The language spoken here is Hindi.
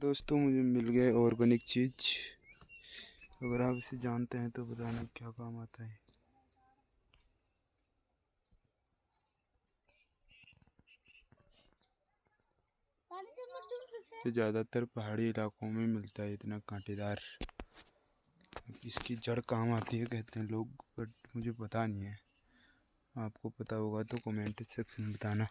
दोस्तों मुझे मिल गया ऑर्गेनिक चीज। अगर आप इसे जानते हैं तो बताना क्या काम आता है। ये ज़्यादातर पहाड़ी इलाकों में मिलता है, इतना कांटेदार। इसकी जड़ काम आती है कहते हैं लोग, बट मुझे पता नहीं है। आपको पता होगा तो कमेंट सेक्शन में बताना।